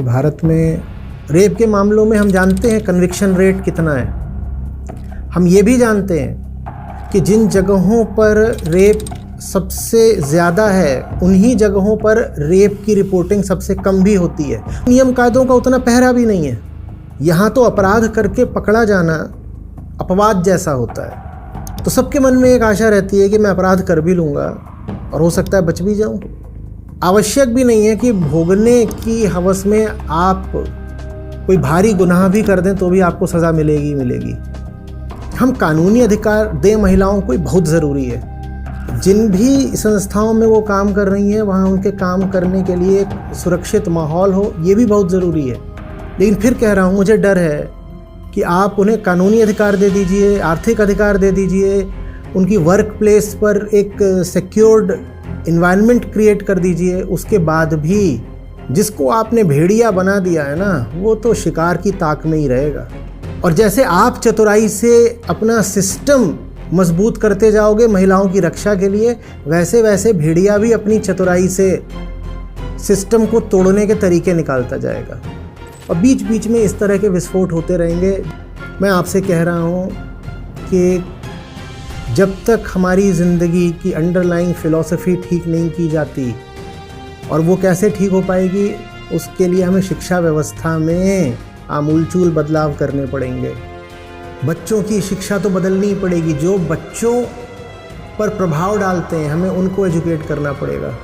भारत में रेप के मामलों में हम जानते हैं कन्विक्शन रेट कितना है। हम ये भी जानते हैं कि जिन जगहों पर रेप सबसे ज़्यादा है उन्हीं जगहों पर रेप की रिपोर्टिंग सबसे कम भी होती है। नियम कायदों का उतना पहरा भी नहीं है। यहाँ तो अपराध करके पकड़ा जाना अपवाद जैसा होता है, तो सबके मन में एक आशा रहती है कि मैं अपराध कर भी लूँगा और हो सकता है बच भी जाऊँ। आवश्यक भी नहीं है कि भोगने की हवस में आप कोई भारी गुनाह भी कर दें तो भी आपको सज़ा मिलेगी ही मिलेगी। हम कानूनी अधिकार दें महिलाओं को, बहुत ज़रूरी है। जिन भी संस्थाओं में वो काम कर रही हैं वहाँ उनके काम करने के लिए एक सुरक्षित माहौल हो, ये भी बहुत ज़रूरी है। लेकिन फिर कह रहा हूँ, मुझे डर है कि आप उन्हें कानूनी अधिकार दे दीजिए, आर्थिक अधिकार दे दीजिए, उनकी वर्क प्लेस पर एक सिक्योर्ड इन्वायरमेंट क्रिएट कर दीजिए, उसके बाद भी जिसको आपने भेड़िया बना दिया है ना, वो तो शिकार की ताक में ही रहेगा। और जैसे आप चतुराई से अपना सिस्टम मजबूत करते जाओगे महिलाओं की रक्षा के लिए, वैसे वैसे भेड़िया भी अपनी चतुराई से सिस्टम को तोड़ने के तरीके निकालता जाएगा और बीच बीच में इस तरह के विस्फोट होते रहेंगे। मैं आपसे कह रहा हूँ कि जब तक हमारी ज़िंदगी की अंडरलाइंग फ़िलॉसफी ठीक नहीं की जाती, और वो कैसे ठीक हो पाएगी, उसके लिए हमें शिक्षा व्यवस्था में आमूलचूल बदलाव करने पड़ेंगे। बच्चों की शिक्षा तो बदलनी ही पड़ेगी। जो बच्चों पर प्रभाव डालते हैं हमें उनको एजुकेट करना पड़ेगा।